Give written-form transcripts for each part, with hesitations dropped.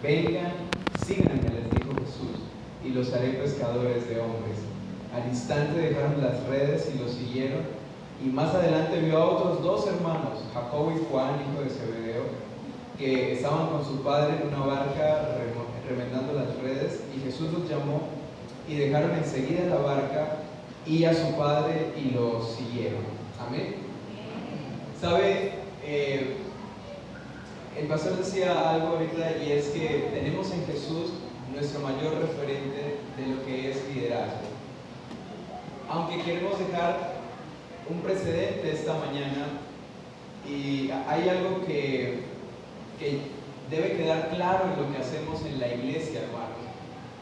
vengan, síganme, les dijo Jesús, y los haré pescadores de hombres. Al instante dejaron las redes y los siguieron, y más adelante vio a otros dos hermanos, Jacobo y Juan, hijo de Zebedeo, que estaban con su padre en una barca remendando las redes, y Jesús los llamó, y dejaron enseguida la barca y a su padre y los siguieron. Amén. ¿Sabe? El pastor decía algo ahorita, y es que tenemos en Jesús nuestro mayor referente de lo que es liderazgo. Aunque queremos dejar un precedente esta mañana, y hay algo que debe quedar claro en lo que hacemos en la iglesia, hermanos,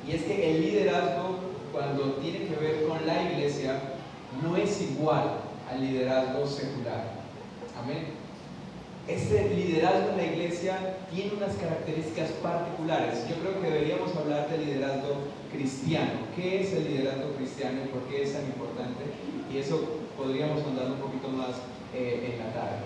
y es que el liderazgo, cuando tiene que ver con la iglesia, no es igual al liderazgo secular. Amén. Este liderazgo en la iglesia tiene unas características particulares. Yo creo que deberíamos hablar del liderazgo cristiano. ¿Qué es el liderazgo cristiano y por qué es tan importante? Y eso podríamos andar un poquito más en la tarde.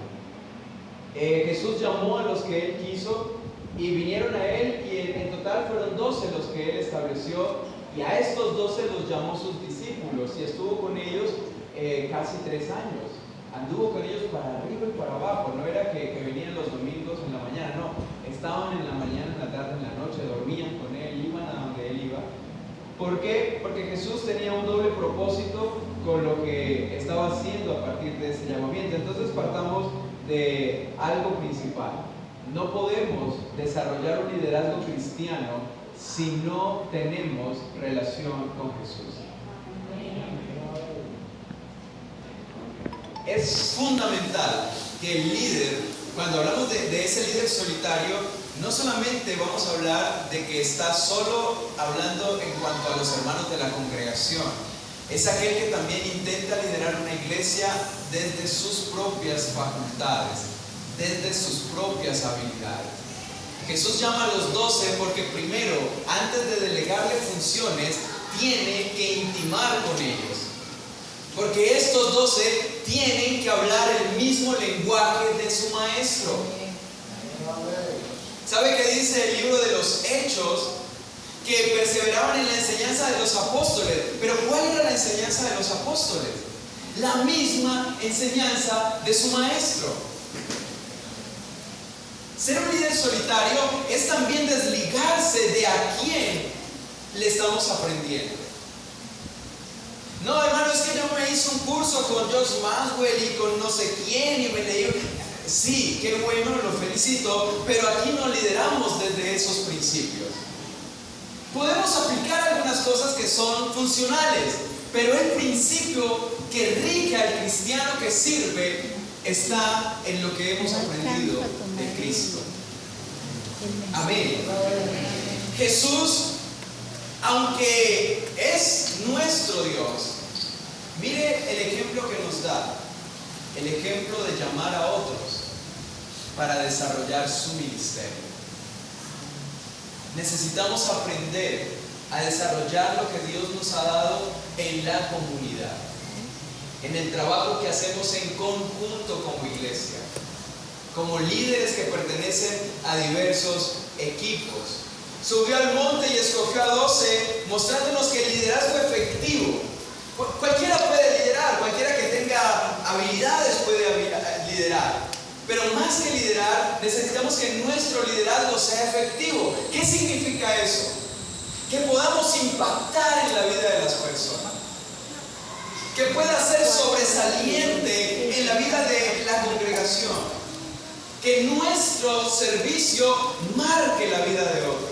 Jesús llamó a los que Él quiso y vinieron a Él, y en total fueron 12 los que Él estableció, y a estos 12 los llamó sus discípulos, y estuvo con ellos casi 3 años. Anduvo con ellos para arriba y para abajo. No era que venían los domingos en la mañana, no. Estaban en la mañana, en la tarde, en la noche, dormían con Él, iban a donde Él iba. ¿Por qué? Porque Jesús tenía un doble propósito con lo que estaba haciendo a partir de ese llamamiento. Entonces partamos de algo principal. No podemos desarrollar un liderazgo cristiano si no tenemos relación con Jesús. Es fundamental que el líder, cuando hablamos de ese líder solitario, no solamente vamos a hablar de que está solo hablando en cuanto a los hermanos de la congregación. Es aquel que también intenta liderar una iglesia desde sus propias facultades, desde sus propias habilidades. Jesús llama a los 12 porque primero, antes de delegarle funciones, tiene que intimar con ellos. Porque estos 12 tienen que hablar el mismo lenguaje de su maestro. ¿Sabe qué dice el libro de los Hechos? Que perseveraban en la enseñanza de los apóstoles. Pero ¿cuál era la enseñanza de los apóstoles? La misma enseñanza de su maestro. Ser un líder solitario es también desligarse de a quién le estamos aprendiendo. No, hermano, es que yo me hice un curso con Josh Maxwell y con no sé quién y me leí. Sí, qué bueno, lo felicito, pero aquí no lideramos desde esos principios. Podemos aplicar algunas cosas que son funcionales, pero el principio que rige al cristiano que sirve está en lo que hemos aprendido de Cristo. Amén. Jesús, aunque es nuestro Dios, mire el ejemplo que nos da, el ejemplo de llamar a otros para desarrollar su ministerio. Necesitamos aprender a desarrollar lo que Dios nos ha dado en la comunidad, en el trabajo que hacemos en conjunto como iglesia, como líderes que pertenecen a diversos equipos. Subió al monte y escogió a 12, mostrándonos que el liderazgo efectivo, cualquiera puede liderar, cualquiera que tenga habilidades puede liderar, pero más que liderar, necesitamos que nuestro liderazgo sea efectivo. ¿Qué significa eso? Que podamos impactar en la vida de las personas, que pueda ser sobresaliente en la vida de la congregación, que nuestro servicio marque la vida de otros,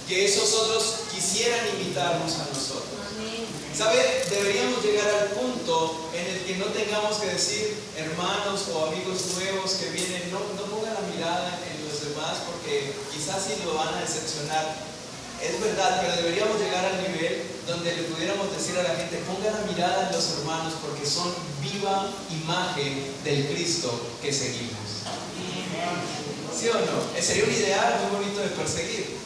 que esos otros quisieran invitarnos a nosotros. ¿Sabe? Deberíamos llegar al punto en el que no tengamos que decir hermanos o amigos nuevos que vienen, no pongan la mirada en los demás porque quizás sí lo van a decepcionar. Es verdad, pero deberíamos llegar al nivel donde le pudiéramos decir a la gente, pongan la mirada en los hermanos porque son viva imagen del Cristo que seguimos. ¿Sí o no? Sería un ideal muy bonito de perseguir.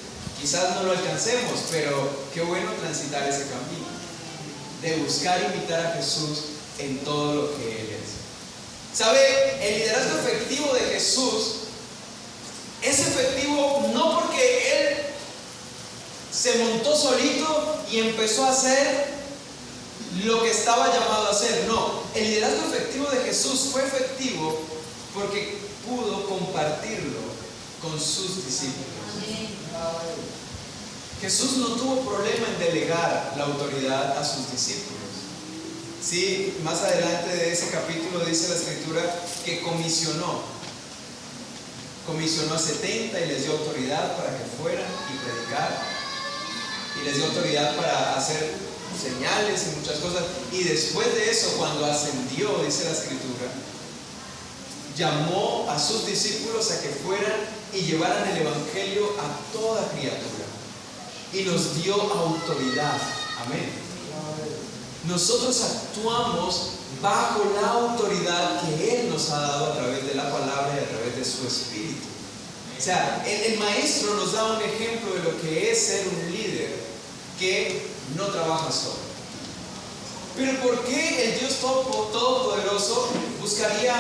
Quizás no lo alcancemos, pero qué bueno transitar ese camino, de buscar imitar a Jesús en todo lo que Él es. ¿Sabe? El liderazgo efectivo de Jesús es efectivo Se montó solito y empezó a hacer lo que estaba llamado a hacer. No, el liderazgo efectivo de Jesús fue efectivo porque pudo compartirlo con sus discípulos. Jesús no tuvo problema en delegar la autoridad a sus discípulos. Sí, más adelante de ese capítulo dice la Escritura que comisionó a 70 y les dio autoridad para que fueran y predicar, y les dio autoridad para hacer señales y muchas cosas. Y después de eso, cuando ascendió, dice la Escritura, llamó a sus discípulos a que fueran y llevaran el evangelio a toda criatura, y nos dio autoridad. Amén. Nosotros actuamos bajo la autoridad que Él nos ha dado a través de la palabra y a través de su Espíritu. O sea, el maestro nos da un ejemplo de lo que es ser un líder que no trabaja solo. Pero ¿por qué el Dios Todopoderoso buscaría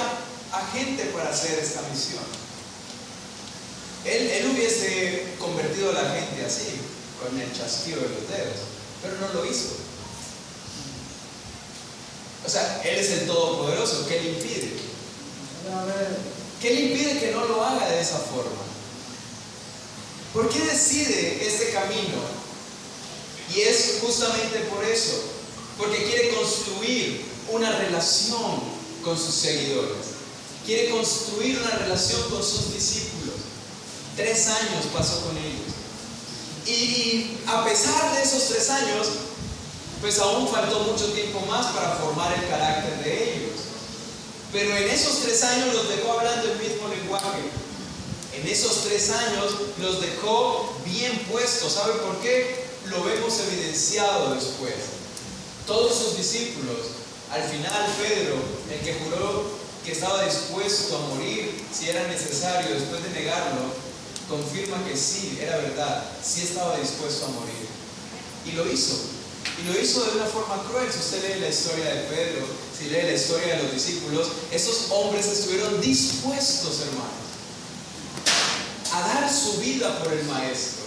a gente para hacer esta misión? Él hubiese convertido a la gente así, con el chasquido de los dedos, pero no lo hizo. O sea, Él es el Todopoderoso. ¿Qué le impide? ¿Qué le impide que no lo haga de esa forma? ¿Por qué decide este camino? Y es justamente por eso, porque quiere construir una relación con sus seguidores, quiere construir una relación con sus discípulos. 3 años pasó con ellos, y a pesar de esos 3 años, pues aún faltó mucho tiempo más para formar el carácter de ellos. Pero en esos 3 años los dejó hablando el mismo lenguaje. En esos 3 años los dejó bien puestos. ¿Sabe por qué? Lo vemos evidenciado después. Todos sus discípulos, al final Pedro, el que juró que estaba dispuesto a morir si era necesario después de negarlo, confirma que sí, era verdad, sí estaba dispuesto a morir. Y lo hizo. Y lo hizo de una forma cruel. Si usted lee la historia de Pedro, si lee la historia de los discípulos, esos hombres estuvieron dispuestos, hermanos, a dar su vida por el Maestro.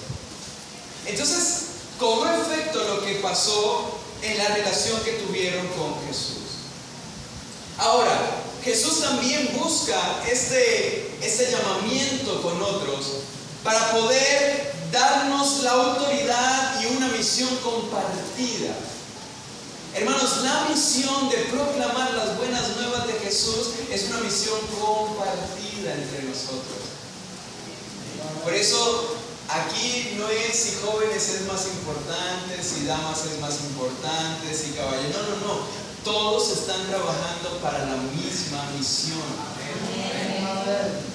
Entonces, cobró efecto lo que pasó en la relación que tuvieron con Jesús. Ahora, Jesús también busca este llamamiento con otros para poder darnos la autoridad y una misión compartida. Hermanos, la misión de proclamar las buenas nuevas de Jesús es una misión compartida entre nosotros. Por eso aquí no es si jóvenes es más importante, si damas es más importante, si caballeros. No. Todos están trabajando para la misma misión. Amén.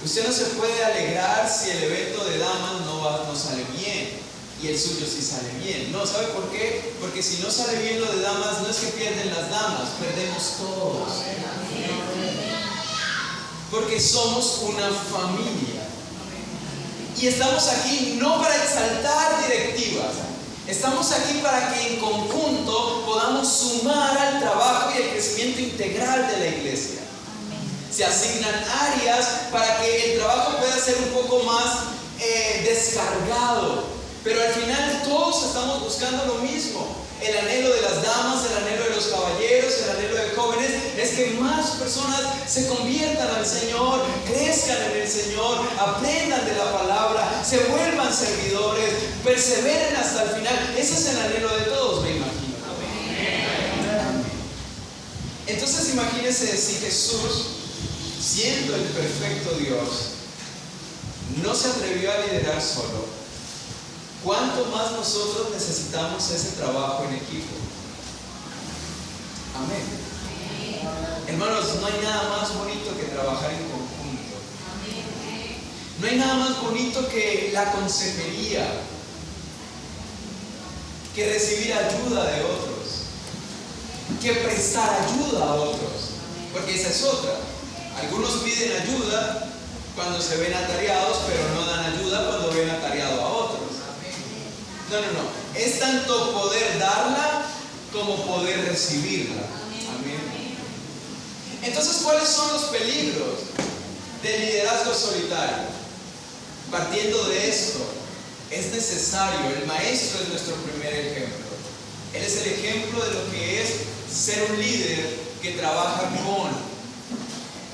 Usted no se puede alegrar si el evento de damas no sale bien y el suyo sí sale bien. No, ¿sabe por qué? Porque si no sale bien lo de damas, no es que pierden las damas, perdemos todos. Porque somos una familia. Y estamos aquí no para exaltar directivas. Estamos aquí para que en conjunto podamos sumar al trabajo y al crecimiento integral de la iglesia. Se asignan áreas para que el trabajo pueda ser un poco más descargado. Pero al final todos estamos buscando lo mismo. El anhelo de las damas, el anhelo de los caballeros, el anhelo de jóvenes es que más personas se conviertan al Señor, crezcan en el Señor, aprendan de la palabra, se vuelvan servidores, perseveren hasta el final. Ese es el anhelo de todos, me imagino. Entonces imagínense si Jesús, siendo el perfecto Dios, no se atrevió a liderar solo, ¿cuánto más nosotros necesitamos ese trabajo en equipo? Amén. Hermanos, no hay nada más bonito que trabajar en conjunto. No hay nada más bonito que la consejería, que recibir ayuda de otros, que prestar ayuda a otros, porque esa es otra. Algunos piden ayuda cuando se ven atareados, pero no dan ayuda cuando ven atareado a otros. No. Es tanto poder darla como poder recibirla. Amén. Entonces, ¿cuáles son los peligros del liderazgo solitario? Partiendo de esto, es necesario. El maestro es nuestro primer ejemplo. Él es el ejemplo de lo que es ser un líder que trabaja con,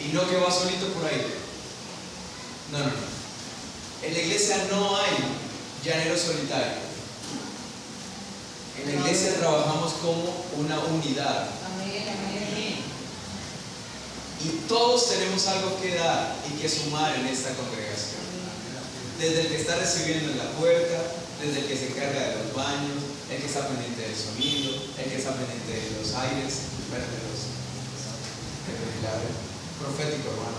y no que va solito por ahí. No. En la iglesia no hay llanero solitario. En la iglesia trabajamos como una unidad. Y todos tenemos algo que dar y que sumar en esta congregación. Desde el que está recibiendo en la puerta, desde el que se encarga de los baños, el que está pendiente del sonido, el que está pendiente de los aires, bueno, de los profético, hermano.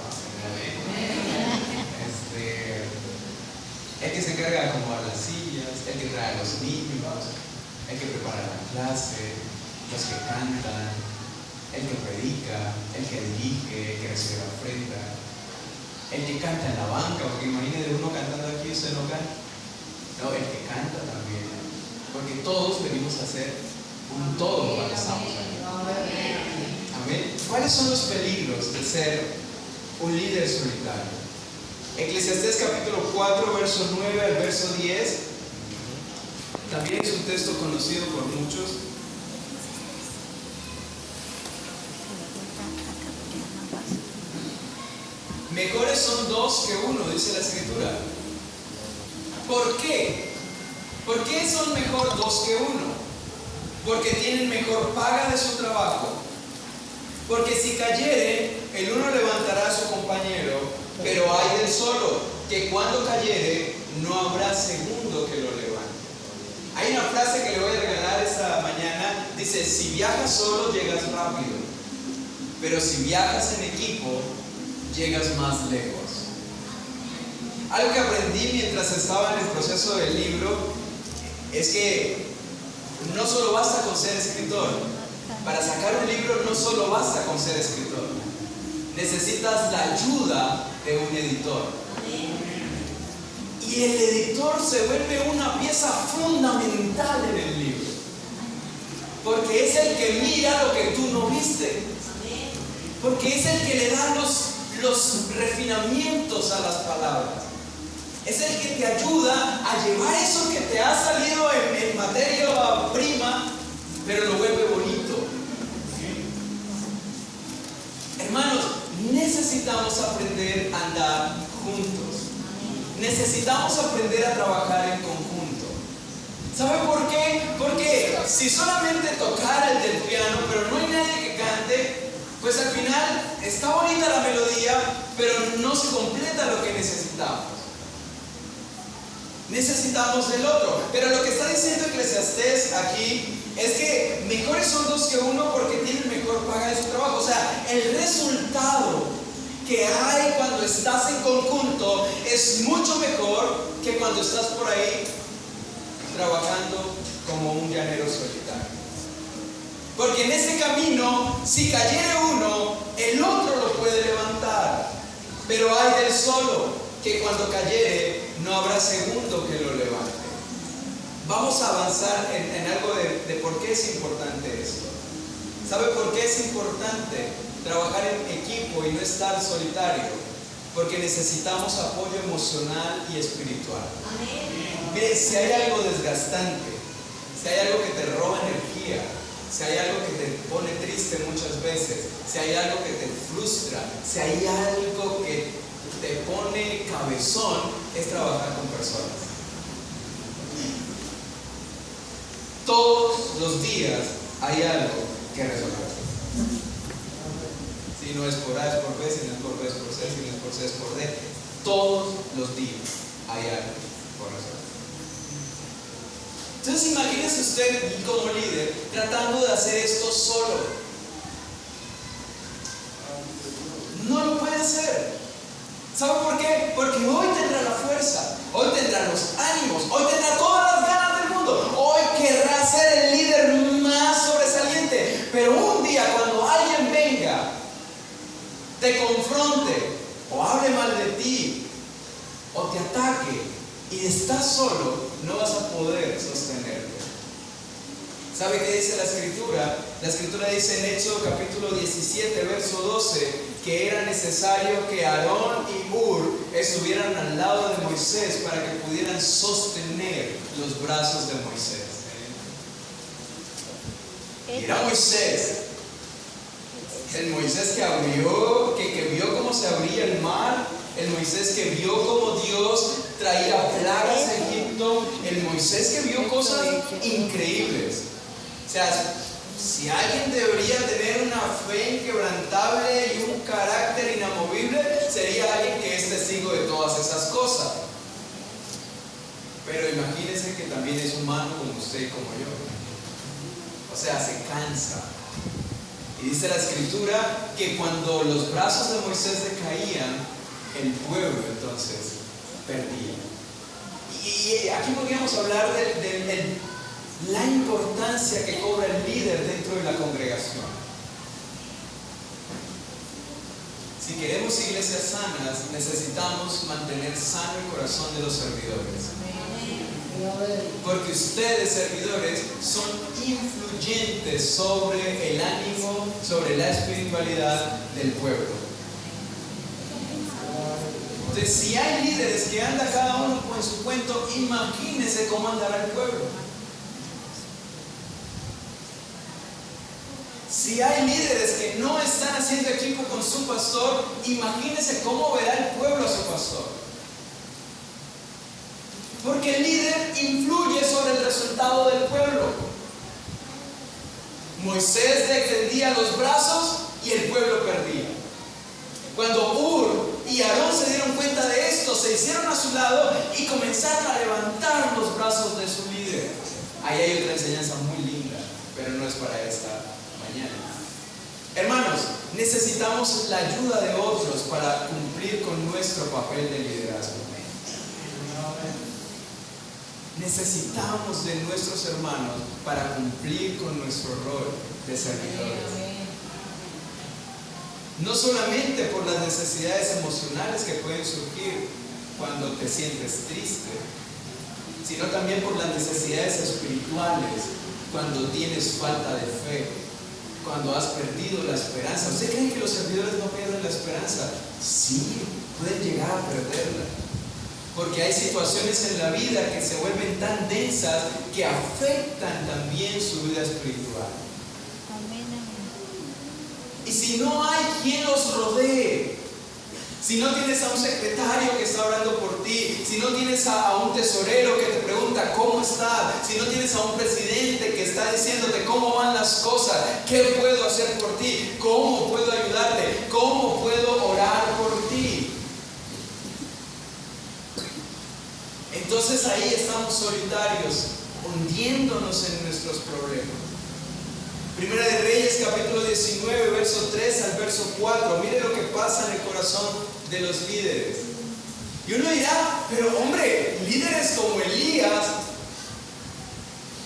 El que se encarga de acomodar las sillas, el que trae a los niños, el que prepara la clase, los que cantan, el que predica, el que dirige, el que recibe la ofrenda, el que canta en la banca, porque imagínate uno cantando aquí y usted no canta. No, el que canta también, porque todos venimos a ser un todo cuando estamos aquí. Amén. ¿Cuáles son los peligros de ser un líder solitario? Eclesiastés capítulo 4, verso 9 al verso 10. También es un texto conocido por muchos. Mejores son dos que uno, dice la Escritura. ¿Por qué? ¿Por qué son mejor dos que uno? Porque tienen mejor paga de su trabajo. Porque si cayere, el uno levantará a su compañero, pero hay del solo, que cuando cayere, no habrá segundo que lo levante. Hay una frase que le voy a regalar esta mañana, dice: si viajas solo, llegas rápido, pero si viajas en equipo, llegas más lejos. Algo que aprendí mientras estaba en el proceso del libro es que no solo basta con ser escritor. Para sacar un libro no solo basta con ser escritor. Necesitas la ayuda de un editor. Y el editor se vuelve una pieza fundamental en el libro. Porque es el que mira lo que tú no viste. Porque es el que le da los refinamientos a las palabras. Es el que te ayuda a llevar eso que te ha salido en materia prima, pero lo vuelve bonito. Hermanos, necesitamos aprender a andar juntos. Necesitamos aprender a trabajar en conjunto. ¿Sabe por qué? Porque si solamente tocara el del piano, pero no hay nadie que cante, pues al final está bonita la melodía, pero no se completa lo que necesitamos. Necesitamos del otro. Pero lo que está diciendo Eclesiastés aquí es que mejores son dos que uno porque tienen mejor paga de su trabajo. O sea, el resultado que hay cuando estás en conjunto es mucho mejor que cuando estás por ahí trabajando como un llanero solitario. Porque en ese camino, si cayere uno, el otro lo puede levantar. Pero hay del solo, que cuando cayere no habrá segundo que lo levante. Vamos a avanzar en algo de por qué es importante esto. ¿Sabe por qué es importante trabajar en equipo y no estar solitario? Porque necesitamos apoyo emocional y espiritual. Mire, si hay algo desgastante, si hay algo que te roba energía, si hay algo que te pone triste muchas veces, si hay algo que te frustra, si hay algo que te pone cabezón, es trabajar con personas. Todos los días hay algo que resolver. Si no es por A, es por B, si no es por B, es por C, si no es por C, es por D. Todos los días hay algo por resolver. Entonces imagínese usted como líder tratando de hacer esto solo. No lo puede hacer. ¿Sabe por qué? Porque hoy tendrá la fuerza, hoy tendrá los ánimos, hoy tendrá todas las ganas del mundo, hoy querrá ser el líder más sobresaliente. Pero un día cuando alguien venga, te confronte o hable mal de ti o te ataque y estás solo, no vas a poder sostenerte. ¿Sabe qué dice la Escritura? La Escritura dice en Éxodo capítulo 17, verso 12: que era necesario que Aarón y Hur estuvieran al lado de Moisés para que pudieran sostener los brazos de Moisés. Y era Moisés, el Moisés que abrió, que vio cómo se abría el mar, el Moisés que vio cómo Dios traía plagas a Egipto, el Moisés que vio cosas increíbles. O sea, si alguien debería tener una fe inquebrantable y un carácter inamovible, sería alguien que es testigo de todas esas cosas. Pero imagínense que también es humano como usted y como yo. O sea, se cansa. Y dice la Escritura que cuando los brazos de Moisés decaían, el pueblo entonces perdía. Y aquí podríamos hablar de la importancia que cobra el líder dentro de la congregación. Si queremos iglesias sanas, necesitamos mantener sano el corazón de los servidores. Porque ustedes, servidores, son influyentes sobre el ánimo, sobre la espiritualidad del pueblo. Entonces, si hay líderes que anda cada uno con su cuento, imagínense cómo andará el pueblo. Si hay líderes que no están haciendo equipo con su pastor, imagínense cómo verá el pueblo a su pastor. Porque el líder influye sobre el resultado del pueblo. Moisés le extendía los brazos y el pueblo perdía. Cuando Hur y Aarón se dieron cuenta de esto, se hicieron a su lado y comenzaron a levantar los brazos de su líder. Ahí hay otra enseñanza muy linda, pero no es para esta mañana. Hermanos, necesitamos la ayuda de otros para cumplir con nuestro papel de liderazgo. Necesitamos de nuestros hermanos para cumplir con nuestro rol de servidores. No solamente por las necesidades emocionales que pueden surgir cuando te sientes triste, sino también por las necesidades espirituales cuando tienes falta de fe, cuando has perdido la esperanza. ¿Usted cree que los servidores no pierden la esperanza? Sí, pueden llegar a perderla. Porque hay situaciones en la vida que se vuelven tan densas que afectan también su vida espiritual. Y si no hay quien los rodee, si no tienes a un secretario que está orando por ti, si no tienes a un tesorero que te pregunta cómo estás, si no tienes a un presidente que está diciéndote cómo van las cosas, qué puedo hacer por ti, cómo puedo ayudarte, cómo puedo orar por ti, entonces ahí estamos solitarios, hundiéndonos en nuestros problemas. Primera de Reyes, capítulo 19, verso 3 al verso 4. Mire lo que pasa en el corazón de los líderes. Y uno dirá, pero hombre, líderes como Elías,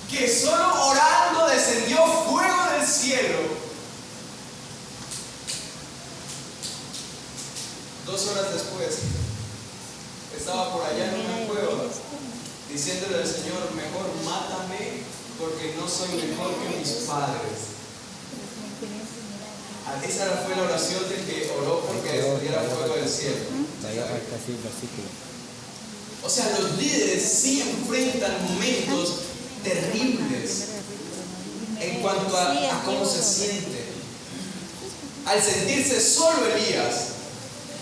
que solo orando descendió fuego del cielo. 2 horas después, estaba por allá en una cueva, diciéndole al Señor, mejor mátame, porque no soy mejor que mis padres. Esa fue la oración del que oró porque descendiera fuego del cielo. O sea, los líderes sí enfrentan momentos terribles en cuanto a cómo se siente. Al sentirse solo Elías,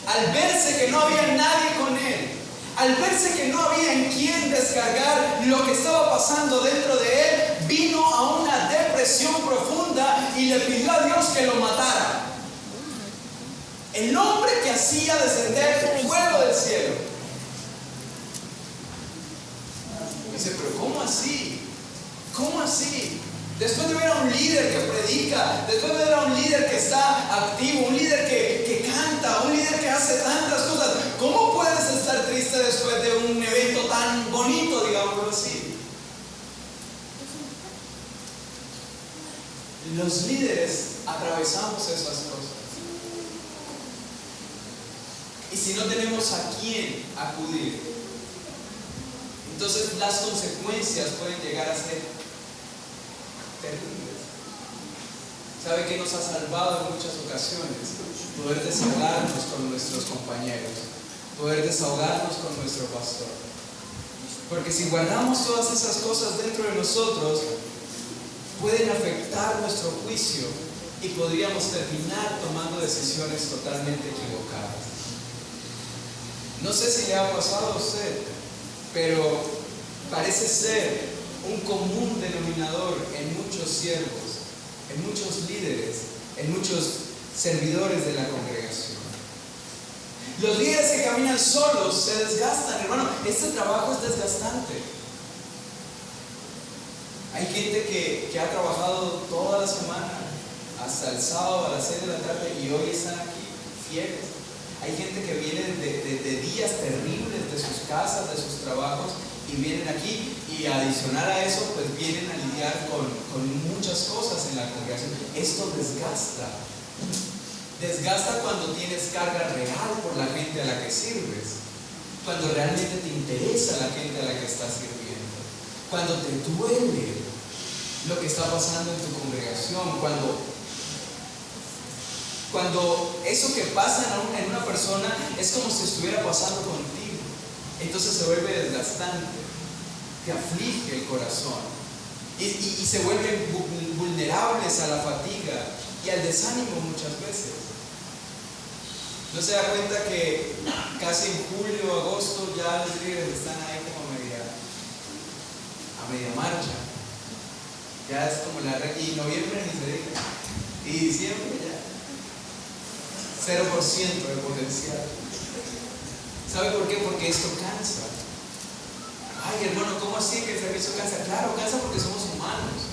al verse que no había nadie con él, al verse que no había en quién descargar lo que estaba pasando dentro de él, vino a una depresión profunda y le pidió a Dios que lo matara. El hombre que hacía descender fuego del cielo. Dice, pero ¿cómo así? ¿Cómo así? Después de ver a un líder que predica, después de ver a un líder que está activo, un líder que canta, un líder que hace tantas cosas, ¿cómo puedes estar triste después de un evento tan bonito, digámoslo así? Los líderes atravesamos esas cosas. Y si no tenemos a quién acudir, entonces las consecuencias pueden llegar a ser terribles. ¿Sabe qué nos ha salvado en muchas ocasiones? poder desahogarnos con nuestros compañeros, poder desahogarnos con nuestro pastor. Porque si guardamos todas esas cosas dentro de nosotros, pueden afectar nuestro juicio y podríamos terminar tomando decisiones totalmente equivocadas. No sé si le ha pasado a usted, pero parece ser un común denominador en muchos siervos, en muchos líderes, en muchos servidores de la congregación. Los líderes que caminan solos se desgastan, hermano. Este trabajo es desgastante. Hay gente que ha trabajado toda la semana, hasta el sábado a las 6 de la tarde, y hoy están aquí, fieles. Hay gente que viene de días terribles de sus casas, de sus trabajos, y vienen aquí, y adicional a eso, pues vienen a lidiar con muchas cosas en la congregación. Esto desgasta. Desgasta cuando tienes carga real por la gente a la que sirves, cuando realmente te interesa la gente a la que estás sirviendo, cuando te duele lo que está pasando en tu congregación, cuando eso que pasa en una persona es como si estuviera pasando contigo. Entonces se vuelve desgastante, te aflige el corazón y se vuelven vulnerables a la fatiga y al desánimo muchas veces. ¿No se da cuenta que casi en julio, agosto ya los líderes están ahí como a media marcha? Ya es como y noviembre ni se diga, y diciembre ya 0% de potencial. ¿Sabe por qué? Porque esto cansa. Ay, hermano, ¿cómo así que el servicio cansa? Claro, cansa porque somos humanos.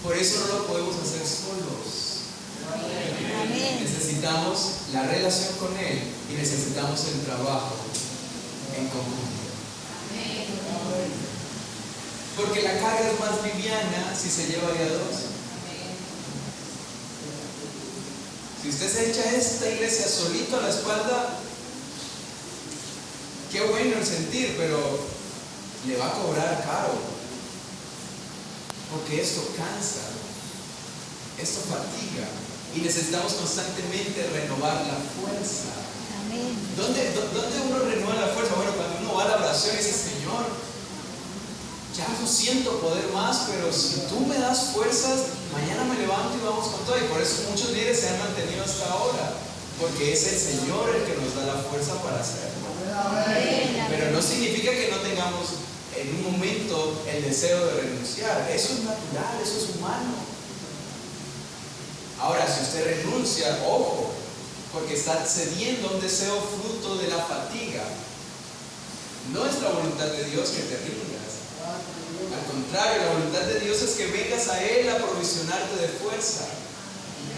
Por eso no lo podemos hacer solos. Amén. Necesitamos la relación con Él y necesitamos el trabajo en conjunto. Amén. Porque la carga es más liviana si se lleva de a dos. Si usted se echa esta iglesia solito a la espalda, qué bueno el sentir, pero le va a cobrar caro. Porque esto cansa, esto fatiga. Y necesitamos constantemente renovar la fuerza. Amén. ¿Dónde uno renueva la fuerza? Bueno, cuando uno va a la oración y dice, Señor, ya no siento poder más, pero si tú me das fuerzas, mañana me levanto y vamos con todo. Y por eso muchos líderes se han mantenido hasta ahora, porque es el Señor el que nos da la fuerza para hacerlo. Amén. Pero no significa que no tengamos en un momento el deseo de renunciar. Eso es natural, eso es humano. Ahora, si usted renuncia, ojo, porque está cediendo a un deseo fruto de la fatiga. No es la voluntad de Dios que te rindas. Al contrario, la voluntad de Dios es que vengas a Él a provisionarte de fuerza.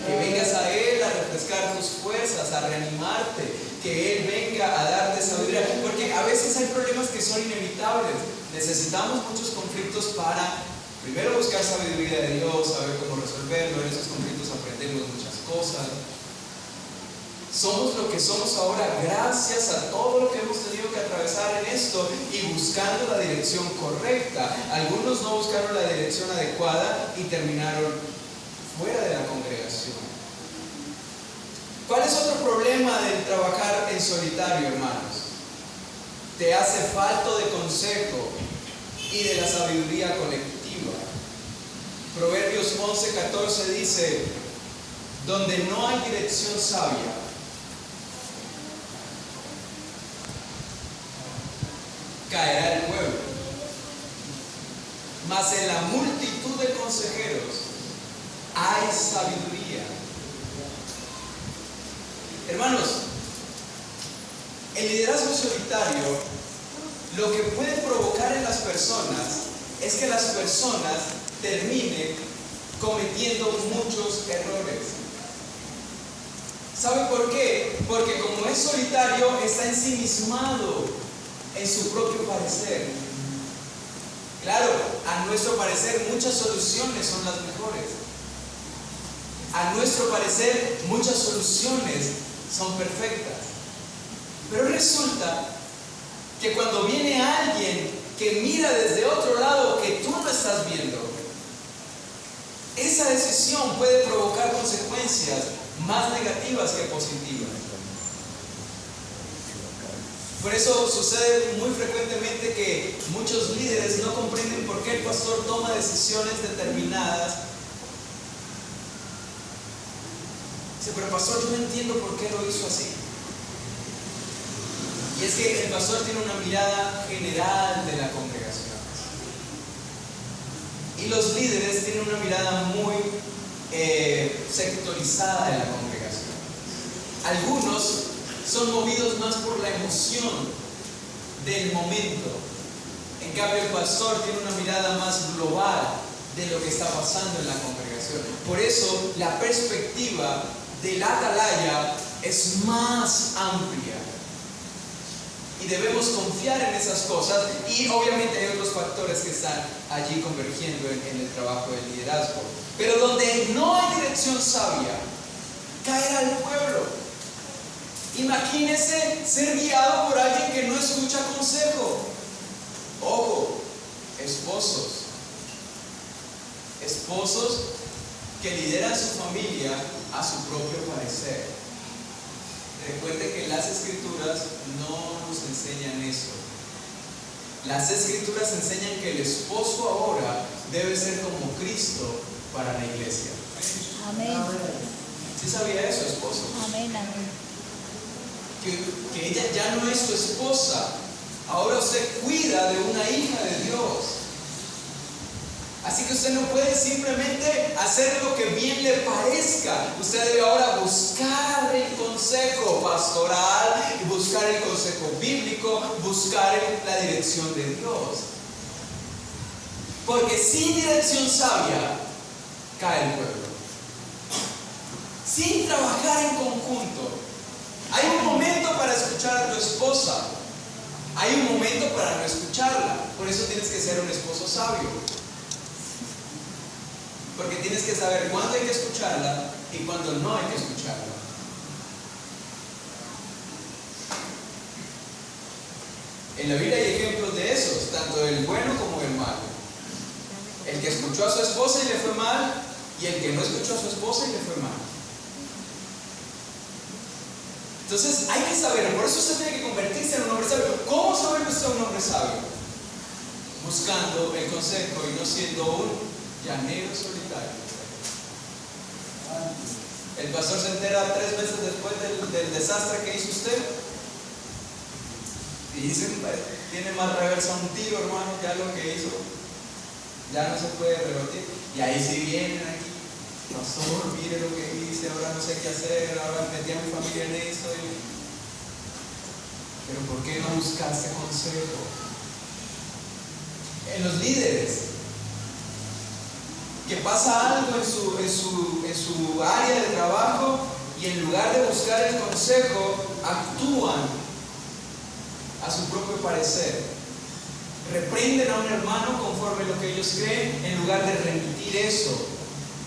Que vengas a Él a refrescar tus fuerzas, a reanimarte. Que Él venga a darte sabiduría. Porque a veces hay problemas que son inevitables. Necesitamos muchos conflictos para primero buscar sabiduría de Dios, saber cómo resolverlo. En esos conflictos aprendemos muchas cosas. Somos lo que somos ahora gracias a todo lo que hemos tenido que atravesar en esto y buscando la dirección correcta. Algunos no buscaron la dirección adecuada y terminaron fuera de la congregación. ¿Cuál es otro problema del trabajar en solitario, hermanos? Te hace falta de consejo y de la sabiduría colectiva. Proverbios 11:14 dice, donde no hay dirección sabia, caerá el pueblo, mas en la multitud de consejeros hay sabiduría. Hermanos, el liderazgo solitario lo que puede provocar en las personas es que las personas terminen cometiendo muchos errores. ¿Sabe por qué? Porque como es solitario, está ensimismado en su propio parecer. Claro, a nuestro parecer muchas soluciones son las mejores. A nuestro parecer muchas soluciones son perfectas. Pero resulta que cuando viene alguien que mira desde otro lado que tú no estás viendo, esa decisión puede provocar consecuencias más negativas que positivas. Por eso sucede muy frecuentemente que muchos líderes no comprenden por qué el pastor toma decisiones determinadas. Dice, pero pastor, yo no entiendo por qué lo hizo así. Y es que el pastor tiene una mirada general de la congregación. Y los líderes tienen una mirada muy sectorizada de la congregación. Algunos son movidos más por la emoción del momento. En cambio, el pastor tiene una mirada más global de lo que está pasando en la congregación. Por eso, la perspectiva del atalaya es más amplia. Y debemos confiar en esas cosas. Y obviamente hay otros factores que están allí convergiendo en el trabajo del liderazgo. Pero donde no hay dirección sabia, caerá el pueblo. Imagínese ser guiado por alguien que no escucha consejo. Ojo, esposos que lideran su familia a su propio parecer. Recuerde que las escrituras no nos enseñan eso. Las escrituras enseñan que el esposo ahora debe ser como Cristo para la iglesia. Amén. ¿Sí sabía eso, esposo? Amén, amén. Que ella ya no es su esposa. Ahora usted cuida de una hija de Dios. Así que usted no puede simplemente hacer lo que bien le parezca. Usted debe ahora buscar el consejo pastoral, buscar el consejo bíblico, buscar la dirección de Dios. Porque sin dirección sabia cae el pueblo. Sin trabajar en conjunto. Hay un momento para escuchar a tu esposa. Hay un momento para no escucharla. Por eso tienes que ser un esposo sabio. Porque tienes que saber cuándo hay que escucharla y cuándo no hay que escucharla. En la Biblia hay ejemplos de esos, tanto del bueno como del malo. El que escuchó a su esposa y le fue mal, y el que no escuchó a su esposa y le fue mal. Entonces hay que saber, por eso usted tiene que convertirse en un hombre sabio. ¿Cómo saber usted un hombre sabio? Buscando el consejo y no siendo un llanero solitario. El pastor se entera 3 meses después del desastre que hizo usted y dice, tiene más reversa un tiro, hermano, ya lo que hizo ya no se puede revertir. Y ahí sí vienen aquí, pastor, mire lo que hice, ahora no sé qué hacer, ahora metí a mi familia en esto. Pero ¿por qué no buscaste consejo? En los líderes, que pasa algo en su área de trabajo y en lugar de buscar el consejo, actúan a su propio parecer. Reprenden a un hermano conforme a lo que ellos creen en lugar de remitir eso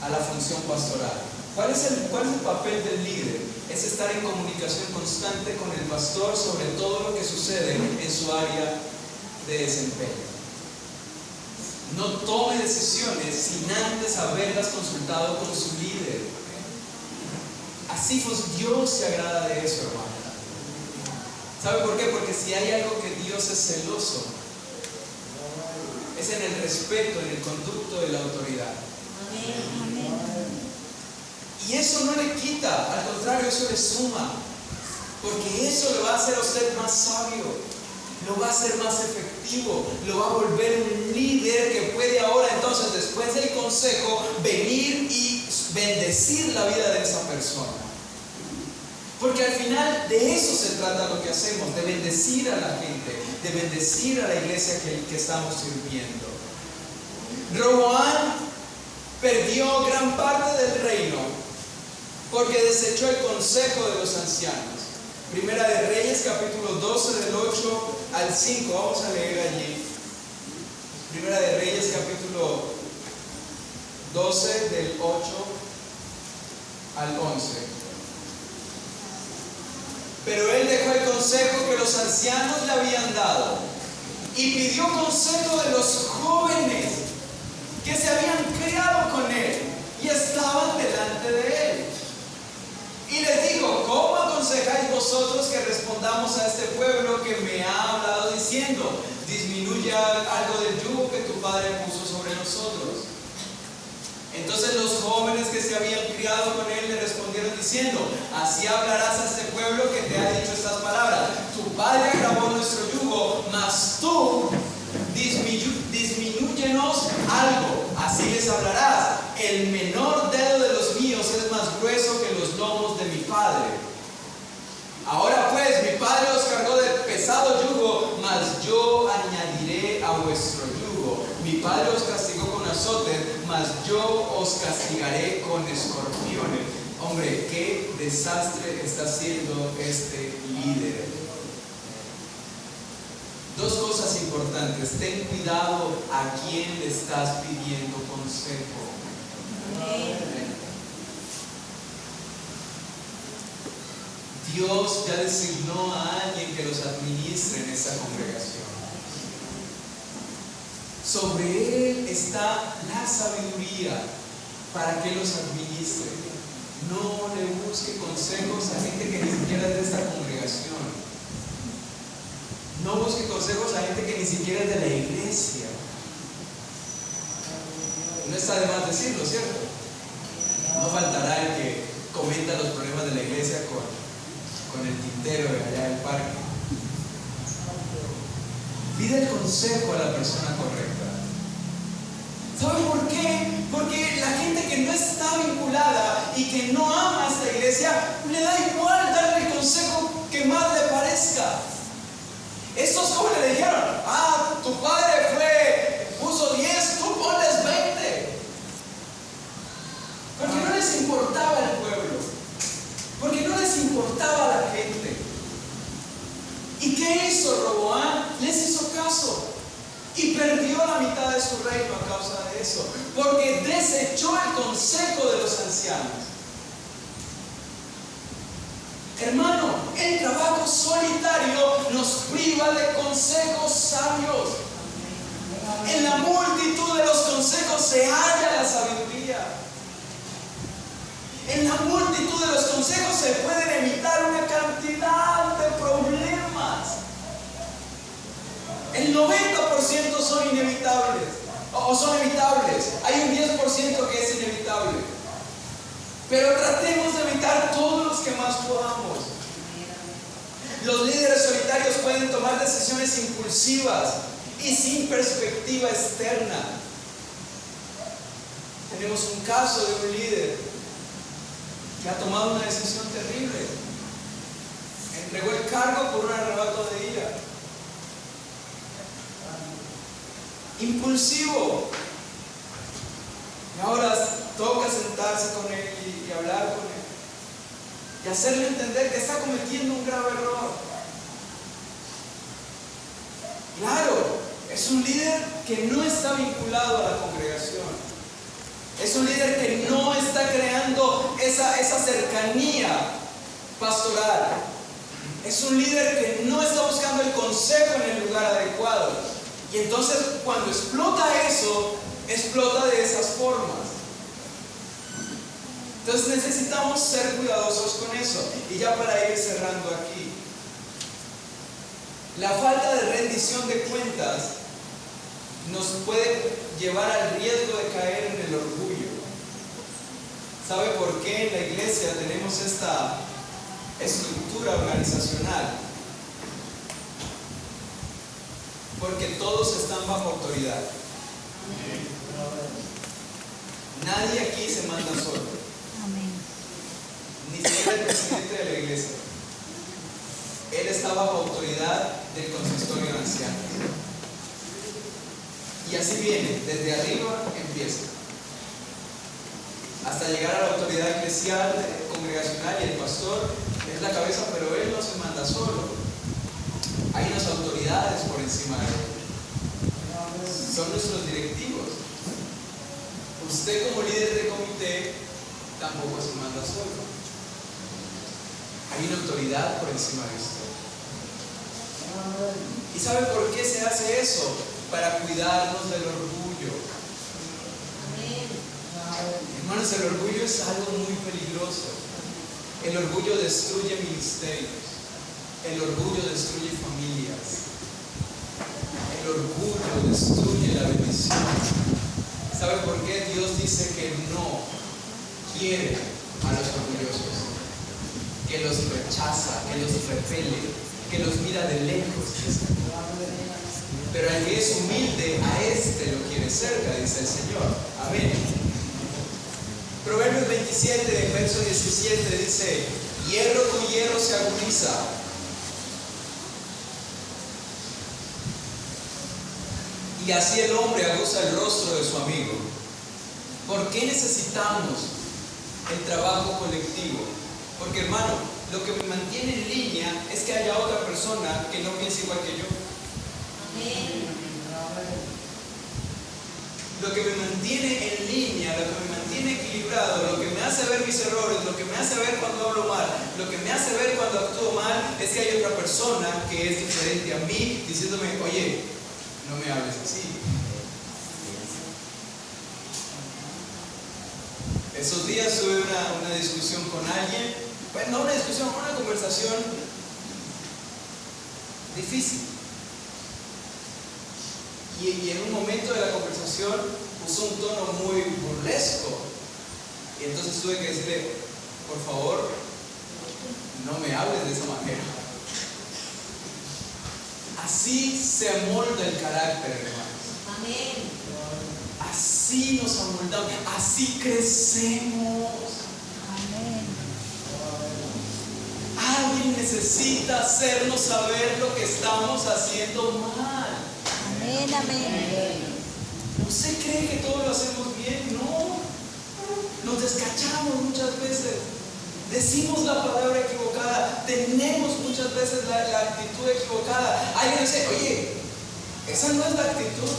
a la función pastoral. ¿Cuál es el papel del líder? Es estar en comunicación constante con el pastor sobre todo lo que sucede en su área de desempeño. No tome decisiones sin antes haberlas consultado con su líder. Así pues, Dios se agrada de eso, hermano. ¿Sabe por qué? Porque si hay algo que Dios es celoso, es en el respeto, en el conducto de la autoridad. Amén. Y eso no le quita, al contrario, eso le suma. Porque eso le va a hacer a usted más sabio, lo va a hacer más efectivo, lo va a volver un líder que puede ahora, entonces, después del consejo, venir y bendecir la vida de esa persona. Porque al final de eso se trata lo que hacemos, de bendecir a la gente, de bendecir a la iglesia que estamos sirviendo. Roboán perdió gran parte del reino porque desechó el consejo de los ancianos. Primera de Reyes, capítulo 12, del 8 al 5. Vamos a leer allí. Primera de Reyes, capítulo 12, del 8 al 11. Pero él dejó el consejo que los ancianos le habían dado y pidió consejo de los jóvenes que se habían criado con él y estaban delante de él. Y les dijo: ¿cómo aconsejáis vosotros que respondamos a este pueblo que me ha hablado diciendo: disminuya algo del yugo que tu padre puso sobre nosotros? Entonces los jóvenes que se habían criado con él le respondieron diciendo: así hablarás a este pueblo que te ha dicho estas palabras: tu padre agravó nuestro yugo, mas tú disminúyenos algo. Así les hablarás: el menor dedo de los míos es más grueso que los lomos de mi padre. Ahora pues, mi padre os cargó de pesado yugo, mas yo añadiré a vuestro yugo. Mi padre os castigó con azotes, mas yo os castigaré con escorpiones. Hombre, qué desastre está haciendo este líder. Dos cosas importantes: ten cuidado a quién le estás pidiendo consejo. Dios ya designó a alguien que los administre en esa congregación. Sobre él está la sabiduría para que los administre. No le busque consejos a gente que ni siquiera es de esta congregación. No busque consejos a gente que ni siquiera es de la iglesia. No está de más decirlo, ¿cierto? No faltará el que comenta los problemas de la iglesia con el tintero de allá del parque. Pide el consejo a la persona correcta. ¿Sabe por qué? Porque la gente que no está vinculada y que no ama a esta iglesia, le da igual darle el consejo que más le parezca. Estos jóvenes le dijeron: tu padre puso 10, tú pones 20. Porque no les importaba el pueblo, porque no les importaba la gente. ¿Y qué hizo Roboam? Les hizo caso y perdió la mitad de su reino a causa de eso, porque desechó el consejo de los ancianos. Hermano, el trabajo solitario nos priva de consejos sabios. En la multitud de los consejos se halla la sabiduría. En la multitud de los consejos se pueden evitar una cantidad de problemas. El 90% son inevitables, o son evitables. Hay un 10% que es inevitable. Pero tratemos de evitar todos los que más podamos. Los líderes solitarios pueden tomar decisiones impulsivas y sin perspectiva externa. Tenemos un caso de un líder que ha tomado una decisión terrible. Entregó el cargo por un arrebato de ira. Impulsivo. Y ahora toca sentarse con él y hablar con él. Y hacerle entender que está cometiendo un grave error. Claro, es un líder que no está vinculado a la congregación. Es un líder que no está creando esa cercanía pastoral. Es un líder que no está buscando el consejo en el lugar adecuado. Y entonces cuando explota eso, explota de esas formas. Entonces necesitamos ser cuidadosos con eso. Y ya para ir cerrando aquí, la falta de rendición de cuentas nos puede llevar al riesgo de caer en el orgullo. ¿Sabe por qué en la iglesia tenemos esta estructura organizacional? Porque todos están bajo autoridad. Nadie aquí se manda solo. Ni siquiera el presidente de la iglesia. Él está bajo autoridad del consistorio de ancianos. Y así viene, desde arriba empieza, hasta llegar a la autoridad eclesial, congregacional, y el pastor es la cabeza, pero él no se manda solo. Hay unas autoridades por encima de él. Son nuestros directivos. Usted como líder de comité tampoco se manda solo. Hay una autoridad por encima de usted. ¿Y sabe por qué se hace eso? Para cuidarnos del orgullo. Hermanos, el orgullo es algo muy peligroso. El orgullo destruye ministerios. El orgullo destruye familias. El orgullo destruye la bendición. ¿Sabe por qué? Dios dice que no quiere a los orgullosos, que los rechaza, que los repele, que los mira de lejos. Pero al que es humilde, a este lo quiere cerca, dice el Señor. Amén. Proverbios 27, verso 17 dice: hierro con hierro se agudiza. Y así el hombre aguza el rostro de su amigo. ¿Por qué necesitamos el trabajo colectivo? Porque, hermano, lo que me mantiene en línea es que haya otra persona que no piense igual que yo. Amén. Lo que me mantiene en línea, lo que me mantiene equilibrado, lo que me hace ver mis errores, lo que me hace ver cuando hablo mal, lo que me hace ver cuando actúo mal, es que hay otra persona que es diferente a mí, diciéndome: oye, no me hables así. Esos días tuve una discusión con alguien, bueno, no una discusión, una conversación difícil. Y en un momento de la conversación puso un tono muy burlesco. Y entonces tuve que decirle: por favor, no me hables de esa manera. Así se amolda el carácter, hermanos. Amén. Así nos amoldamos, así crecemos. Amén. Alguien necesita hacernos saber lo que estamos haciendo mal. Amén. Amén. ¿Usted cree que todo lo hacemos bien? No. Nos descachamos muchas veces. Decimos la palabra equivocada. Tenemos muchas veces la actitud equivocada. Alguien dice: oye, esa no es la actitud.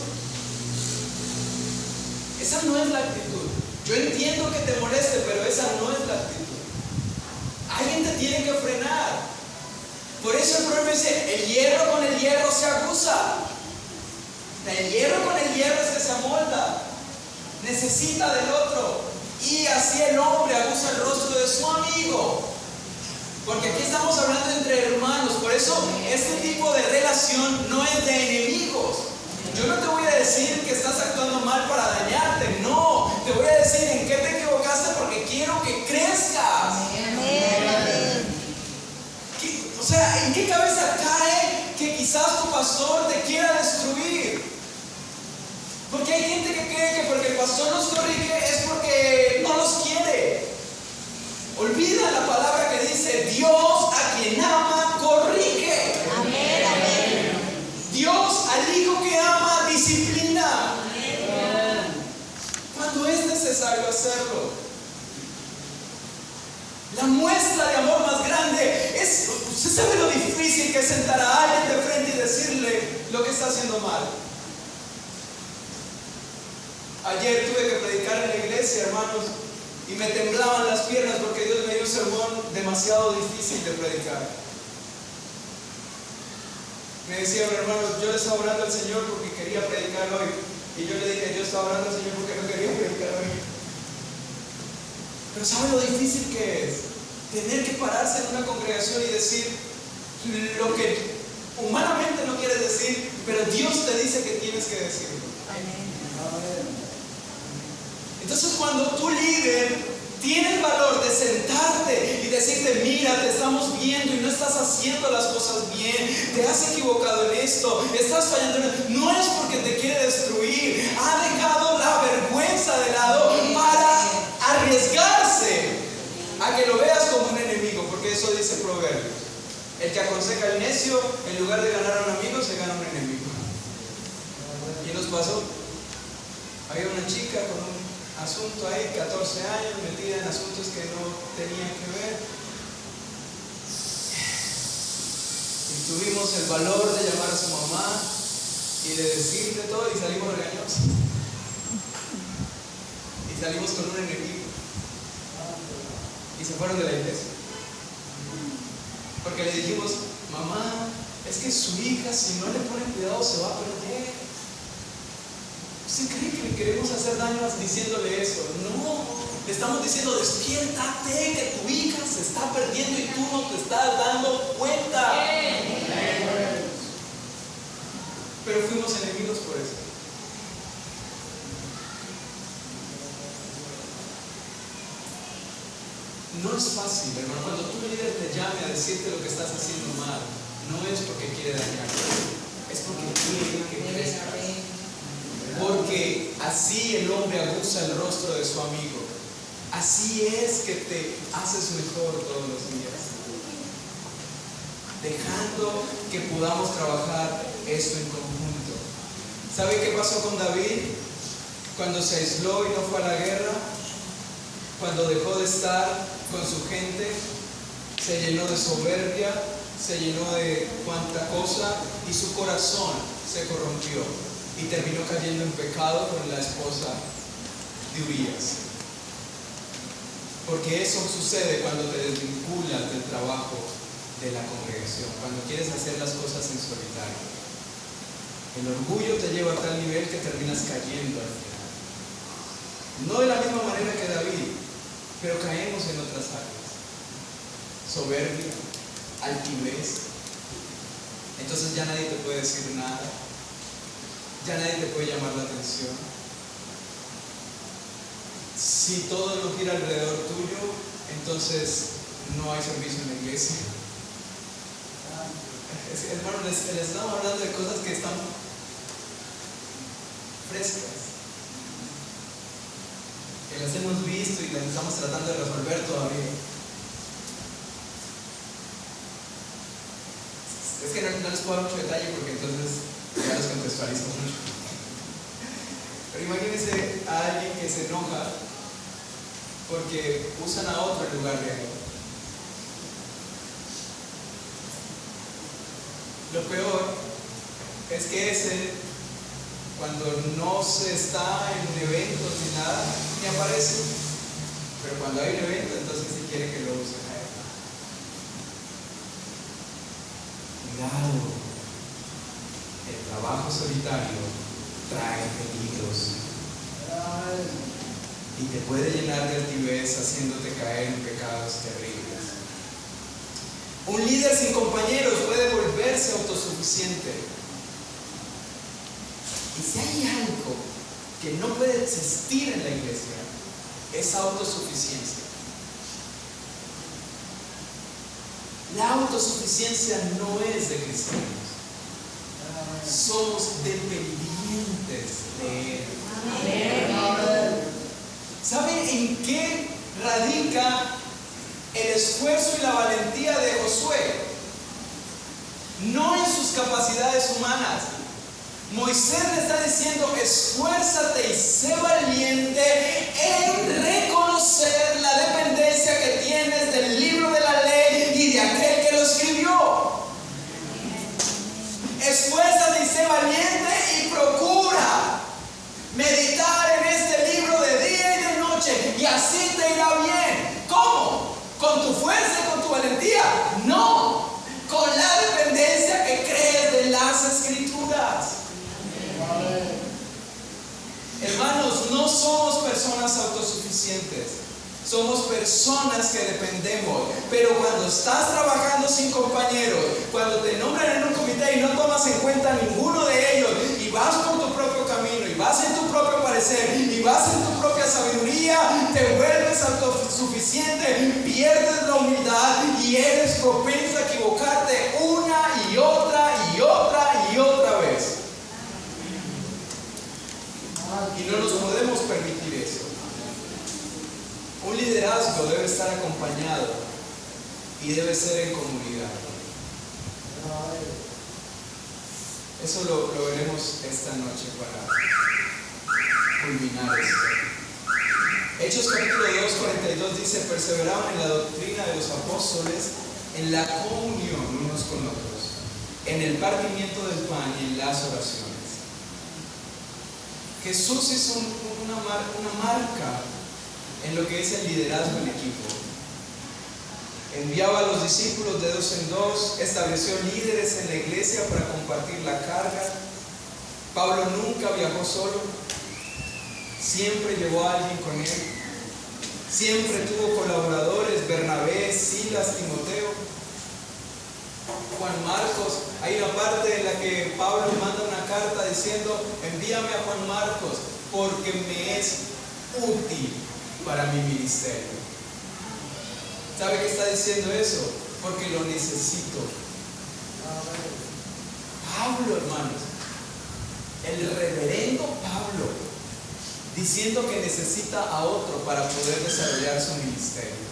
Esa no es la actitud. Yo entiendo que te moleste, pero esa no es la actitud. Alguien te tiene que frenar. Por eso el proverbio dice: el hierro con el hierro se aguza. El hierro con el hierro es que se amolda. Necesita del otro. Y así el hombre aguza el rostro de su amigo. Porque aquí estamos hablando entre hermanos. Por eso este tipo de relación no es de enemigos. Yo no te voy a decir que estás actuando mal para dañarte. No, te voy a decir en qué te equivocaste porque quiero que crezcas. Amén. O sea, ¿en qué cabeza cae que quizás tu pastor te quiera destruir? Porque hay gente que cree que porque el pastor los corrige es porque no los quiere. Olvida la palabra que dice: Dios a quien ama corrige. Amén. Amén. Dios al hijo que ama disciplina. Amén. Cuando es necesario hacerlo. La muestra de amor más grande es: ¿usted sabe lo difícil que es sentar a alguien de frente y decirle lo que está haciendo mal? Ayer tuve que predicar en la iglesia, hermanos, y me temblaban las piernas porque Dios me dio un sermón demasiado difícil de predicar. Me decían: hermanos, yo le estaba orando al Señor porque quería predicar hoy. Y yo le dije: yo estaba orando al Señor porque no quería predicar hoy. Pero ¿sabe lo difícil que es? Tener que pararse en una congregación y decir lo que humanamente no quieres decir, pero Dios te dice que tienes que decirlo. Amén. Entonces, cuando tu líder tiene el valor de sentarte y decirte: mira, te estamos viendo y no estás haciendo las cosas bien, te has equivocado en esto, estás fallando en esto, no es porque te quiere destruir, ha dejado la vergüenza de lado para arriesgarse a que lo veas como un enemigo, porque eso dice Proverbios: el que aconseja al necio, en lugar de ganar a un amigo, se gana un enemigo. ¿Y nos pasó? Había una chica con un asunto ahí, 14 años, metida en asuntos que no tenían que ver. Y tuvimos el valor de llamar a su mamá y de decirle todo, y salimos regañosos. Y salimos con un enemigo. Y se fueron de la iglesia. Porque le dijimos: mamá, es que su hija, si no le pone cuidado, se va a perder. ¿Usted cree que le queremos hacer daño diciéndole eso? No. Le estamos diciendo, despiértate, que tu hija se está perdiendo y tú no te estás dando cuenta. Pero fuimos enemigos por eso. No es fácil, hermano. Cuando tu líder te llame a decirte lo que estás haciendo mal, no es porque quiere dañarte, es porque quiere que crezcas. Porque así el hombre abusa el rostro de su amigo. Así es que te haces mejor todos los días. Dejando que podamos trabajar esto en conjunto. ¿Sabe qué pasó con David? Cuando se aisló y no fue a la guerra, cuando dejó de estar con su gente, se llenó de soberbia, se llenó de cuanta cosa y su corazón se corrompió y terminó cayendo en pecado con la esposa de Urías. Porque eso sucede cuando te desvinculas del trabajo de la congregación, cuando quieres hacer las cosas en solitario. El orgullo te lleva a tal nivel que terminas cayendo al final. No de la misma manera que David, pero caemos en otras áreas. Soberbia, altivez. Entonces ya nadie te puede decir nada. Ya nadie te puede llamar la atención. Si todo no gira alrededor tuyo, entonces no hay servicio en la iglesia. Hermano, les estamos hablando de cosas que están frescas, que las hemos visto y las estamos tratando de resolver todavía. Es que no les puedo dar mucho detalle porque entonces ya los contextualizo mucho. Pero imagínense a alguien que se enoja porque usan a otro en lugar de a él. Lo peor es que ese, cuando no se está en eventos ni nada, ni aparece. Pero cuando hay un evento, entonces sí quiere que lo usen a él. Cuidado. El trabajo solitario trae peligros. Y te puede llenar de altivez haciéndote caer en pecados terribles. Un líder sin compañeros puede volverse autosuficiente. Y si hay algo que no puede existir en la iglesia, es autosuficiencia. La autosuficiencia no es de cristianos. Somos dependientes de Él. ¿Saben en qué radica el esfuerzo y la valentía de Josué? No en sus capacidades humanas. Moisés le está diciendo: esfuérzate y sé valiente en reconocer la dependencia que tienes del libro de la ley y de aquel que lo escribió. Esfuérzate y sé valiente y procura meditar en este libro de día y de noche, y así te irá bien. ¿Cómo? ¿Con tu fuerza y con tu valentía? No, con la dependencia que crees de las Escrituras. Hermanos, no somos personas autosuficientes. Somos personas que dependemos. Pero cuando estás trabajando sin compañeros, cuando te nombran en un comité y no tomas en cuenta a ninguno de ellos, y vas por tu propio camino, y vas en tu propio parecer, y vas en tu propia sabiduría, te vuelves autosuficiente, pierdes la humildad y eres propenso a equivocarte una y otra y otra y otra vez. Y no nos podemos permitir eso. Un liderazgo debe estar acompañado y debe ser en comunidad. Eso lo veremos esta noche para culminar esto. Hechos capítulo 2, 42 dice: perseveraban en la doctrina de los apóstoles, en la comunión unos con otros, en el partimiento del pan y en las oraciones. Jesús hizo una marca en lo que es el liderazgo en equipo. Enviaba a los discípulos de dos en dos, estableció líderes en la iglesia para compartir la carga. Pablo nunca viajó solo, siempre llevó a alguien con él. Siempre tuvo colaboradores: Bernabé, Silas, Timoteo, Juan Marcos. Hay una parte en la que Pablo le manda una carta diciendo: envíame a Juan Marcos porque me es útil para mi ministerio. ¿Sabe qué está diciendo eso? Porque lo necesito. Pablo, hermanos, el reverendo Pablo, diciendo que necesita a otro para poder desarrollar su ministerio.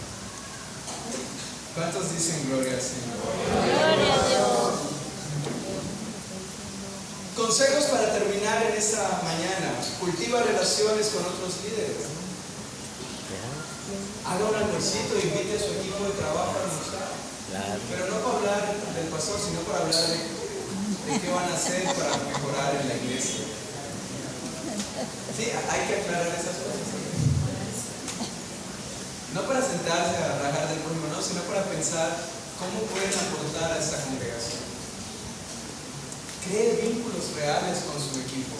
¿Cuántos dicen gloria al Señor? Gloria a Dios. Consejos para terminar en esta mañana: cultiva relaciones con otros líderes. Haga un almuercito, invite a su equipo de trabajo a almorzar. Pero no para hablar del pastor, sino para hablar de qué van a hacer para mejorar en la iglesia. Sí, hay que aclarar esas cosas. No para sentarse a rajar del rumbo, no, sino para pensar cómo pueden aportar a esta congregación. Cree vínculos reales con su equipo.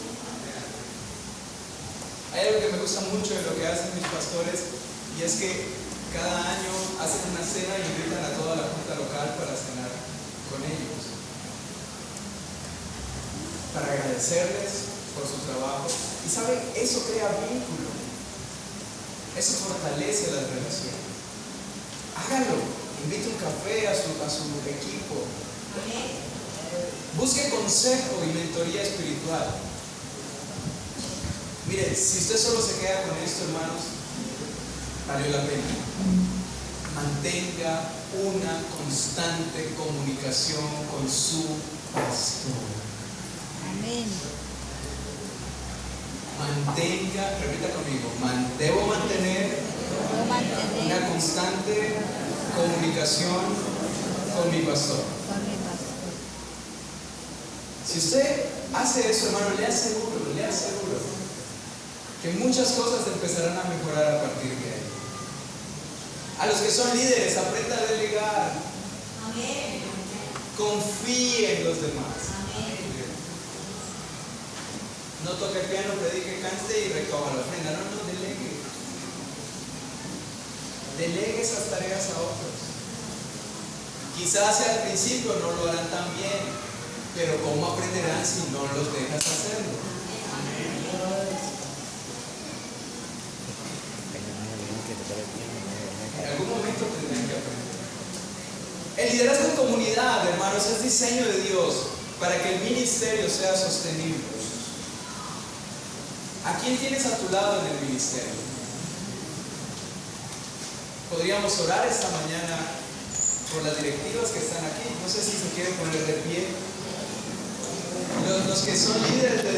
Hay algo que me gusta mucho de lo que hacen mis pastores, y es que cada año hacen una cena y invitan a toda la junta local para cenar con ellos, para agradecerles por su trabajo. Y saben, eso crea vínculo, eso fortalece las relaciones. Háganlo, invite un café a su equipo. Busque consejo y mentoría espiritual. Mire, si usted solo se queda con esto, hermanos, valió la pena. Mantenga una constante comunicación con su pastor. Amén. Mantenga, repita conmigo, debo mantener Debo mantener una constante comunicación con mi pastor. con mi pastor. Si usted hace eso, hermano, le aseguro que muchas cosas empezarán a mejorar a partir de ahí. A los que son líderes, aprenda a delegar. Amén. Confíe en los demás. Amén. No toque el piano, predique, cante y recoja la ofrenda. No, delegue. Delegue esas tareas a otros. Quizás al principio no lo harán tan bien, pero ¿cómo aprenderán si no los dejas hacerlo? En algún momento tendrán que aprender. El liderazgo en comunidad, hermanos, es diseño de Dios para que el ministerio sea sostenible. ¿A quién tienes a tu lado en el ministerio? Podríamos orar esta mañana por las directivas que están aquí. No sé si se quieren poner de pie. Los que son líderes de